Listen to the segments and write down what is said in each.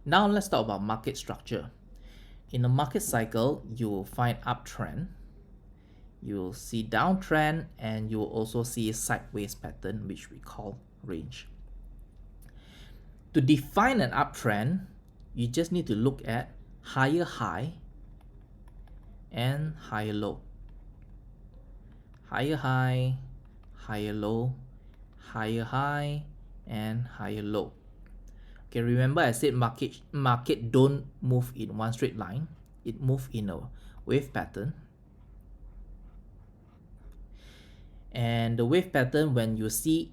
Now let's talk about market structure. In a market cycle, you will find uptrend, you'll see downtrend, and you will also see a sideways pattern, which we call range. To define an uptrend, you just need to look at higher high and higher low. Higher high, higher low, higher high, and higher low. Okay, remember I said market don't move in one straight line. It moves in a wave pattern. And the wave pattern, when you see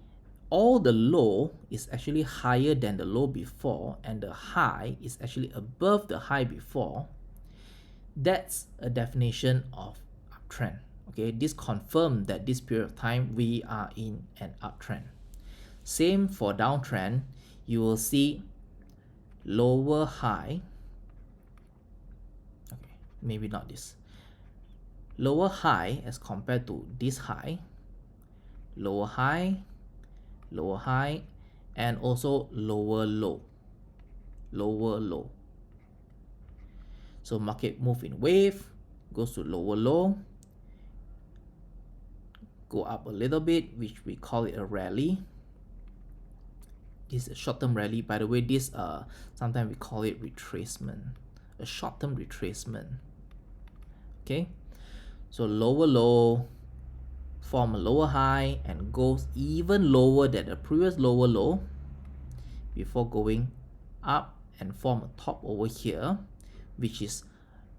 all the low is actually higher than the low before and the high is actually above the high before, that's a definition of uptrend. Okay, this confirms that this period of time we are in an uptrend. Same for downtrend, you will see lower high, okay, maybe not this, lower high as compared to this high, lower high, lower high, and also lower low, lower low. So market move in wave, goes to lower low, go up a little bit, which we call it a rally. This is a short-term rally. By the way, this sometimes we call it retracement, a short-term retracement. Okay, so lower low, form a lower high and goes even lower than the previous lower low before going up and form a top over here, which is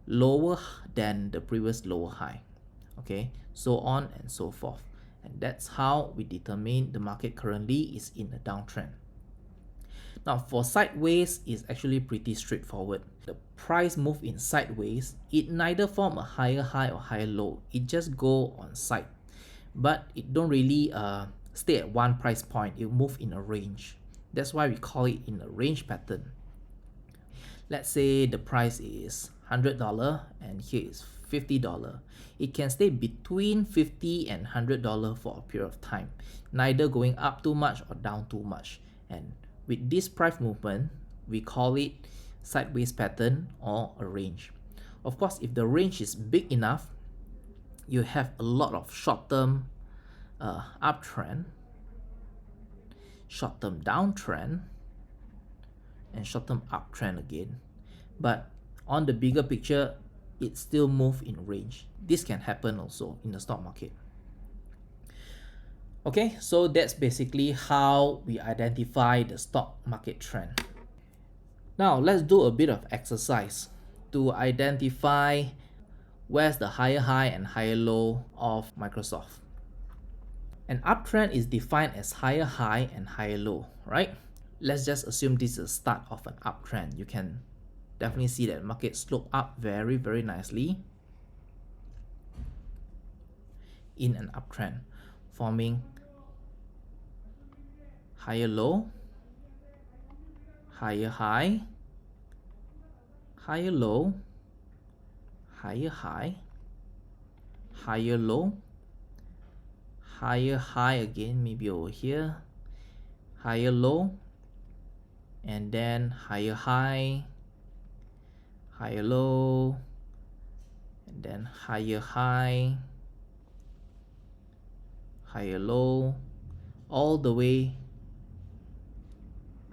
lower than the previous lower high. Okay, so on and so forth. And that's how we determine the market currently is in a downtrend. Now for sideways is actually pretty straightforward. The price move in sideways, it neither form a higher high or higher low. It just go on side, but it don't really stay at one price point. It move in a range. That's why we call it in a range pattern. Let's say the price is $100 and here is $50. It can stay between $50 and $100 for a period of time, neither going up too much or down too much. And with this price movement, we call it sideways pattern or a range. Of course, if the range is big enough, you have a lot of short-term uptrend, short-term downtrend, and short-term uptrend again. But on the bigger picture, it still moves in range. This can happen also in the stock market. Okay, so that's basically how we identify the stock market trend. Now let's do a bit of exercise to identify where's the higher high and higher low of Microsoft. An uptrend is defined as higher high and higher low, right? Let's just assume this is the start of an uptrend. You can definitely see that market slope up very, very nicely in an uptrend, forming higher low, higher high, higher low, higher high, higher low, higher high again, maybe over here, higher low, and then higher high, higher low, and then higher high, higher low, all the way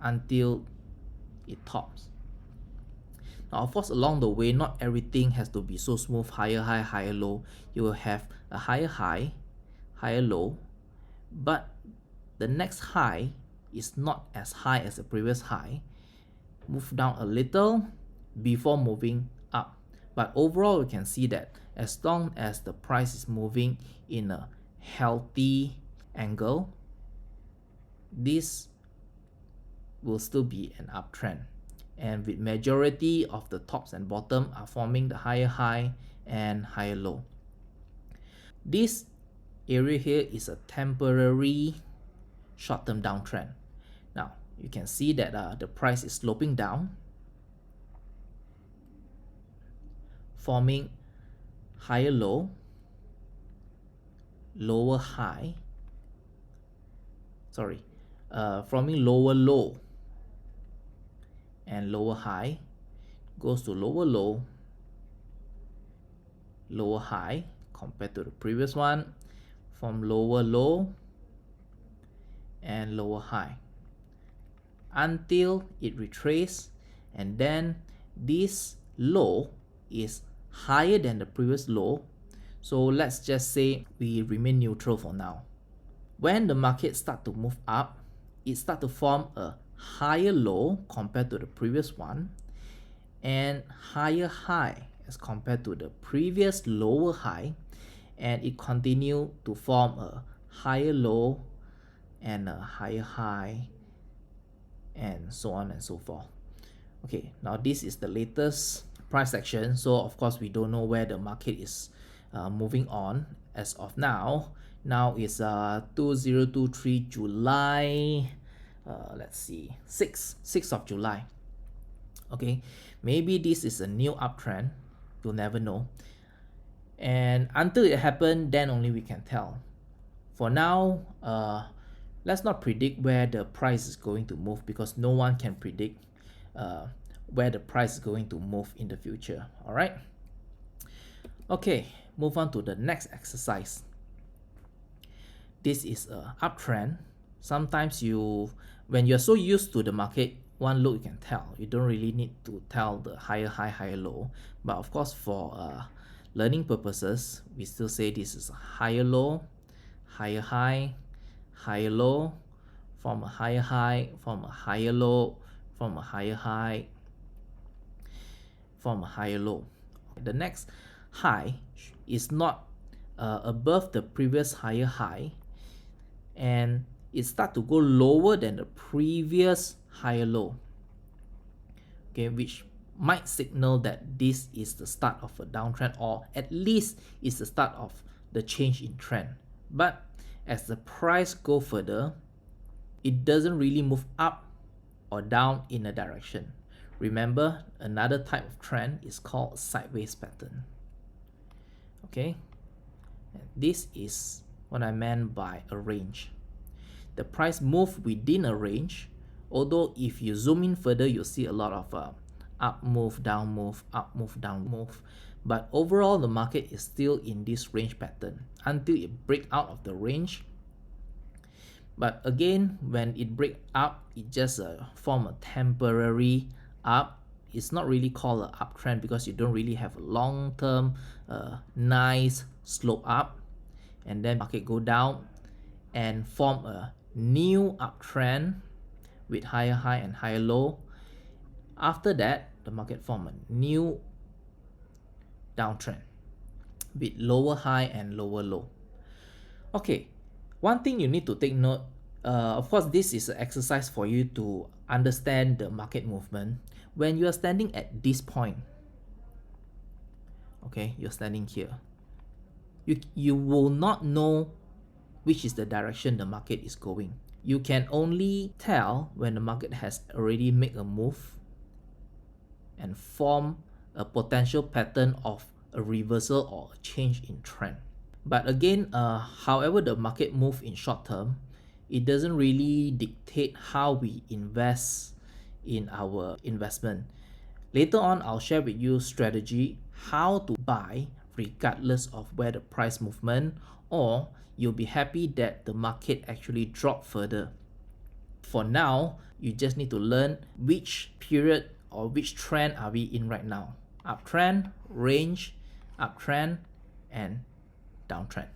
until it tops. Now of course, along the way, not everything has to be so smooth, higher high, higher low. You will have a higher high, higher low, but the next high is not as high as the previous high. Move down a little before moving up. But overall, you can see that as long as the price is moving in a healthy angle, this will still be an uptrend. And with majority of the tops and bottom are forming the higher high and higher low. This area here is a temporary short-term downtrend. Now you can see that the price is sloping down, forming higher low, lower high, forming lower low, and lower high, goes to lower low, lower high compared to the previous one, from lower low and lower high until it retraces, and then this low is higher than the previous low. So let's just say we remain neutral for now. When the market start to move up, it start to form a higher low compared to the previous one and higher high as compared to the previous lower high, and it continue to form a higher low and a higher high and so on and so forth. Okay, now this is the latest price action, so of course we don't know where the market is moving on as of now. Now it's 2023 July, let's see, 6th of July. Okay, maybe this is a new uptrend, you'll never know, and until it happened, then only we can tell. For now, let's not predict where the price is going to move, because no one can predict where the price is going to move in the future. All right, okay, move on to the next exercise. This is a uptrend. Sometimes when you're so used to the market, one look you can tell. You don't really need to tell the higher high, higher low. But of course, for learning purposes, we still say this is a higher low, higher high, higher low, from a higher high, from a higher low, from a higher high, from a higher low. The next high is not above the previous higher high, and it start to go lower than the previous higher low, okay, which might signal that this is the start of a downtrend, or at least it's the start of the change in trend. But as the price go further, it doesn't really move up or down in a direction. Remember, another type of trend is called a sideways pattern. Okay, and this is what I meant by a range. The price move within a range, although if you zoom in further, you'll see a lot of up move, down move, up move, down move. But overall, the market is still in this range pattern until it breaks out of the range. But again, when it breaks up, it just form a temporary up. It's not really called an uptrend because you don't really have a long-term nice slope up, and then market go down and form a new uptrend with higher high and higher low. After that, the market form a new downtrend with lower high and lower low. Okay, one thing you need to take note, of course this is an exercise for you to understand the market movement. When you are standing at this point, okay, you're standing here, you will not know which is the direction the market is going. You can only tell when the market has already made a move and form a potential pattern of a reversal or a change in trend. But again, however the market move in short term, it doesn't really dictate how we invest in our investment. Later on, I'll share with you strategy how to buy regardless of where the price movement, or you'll be happy that the market actually dropped further. For now, you just need to learn which period or which trend are we in right now. Uptrend, range, uptrend, and downtrend.